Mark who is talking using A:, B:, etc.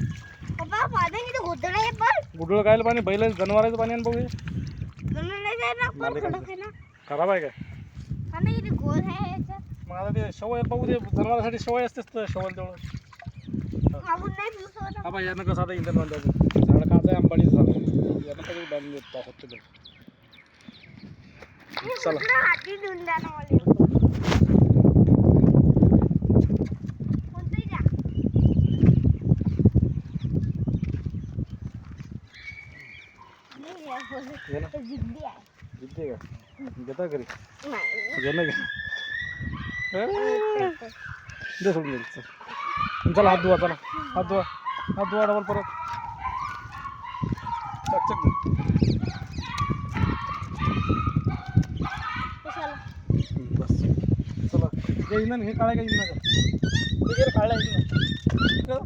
A: पप्पा पाणी किती घोटलं आहे पण
B: गुडळ गायला पाणी बैल जनावरांचं पाणी आण बघू हे.
A: गणून नाही जायला पण खडक आहे ना
B: खराब आहे काय
A: पाणी किती गोल आहे याच्यात
B: मग आता ते सवय बघू दे जनावरांसाठी सवय असतेच तर शवल तेवढं
A: आपण नाही पिऊ शकत
B: हा बाई यानं कसं आता इंधन बांधायचं झाड काच आहे आंबाडीच झालं यानं कधी बांधून देत होतं ते चला
A: हाती देऊन द्या ना मला कोणतंही द्या नाही
B: ये ना
A: जिद्दी आहे
B: जिद्दी आहे का घेता घरी
A: नाही
B: घे ना घे दे सोडून दे चला हात धुवा चला हात धुवा डबल परत चक दे
A: कशाला
B: बस चला हे इंधन हे काढाय का इंधन का काढाय इंधन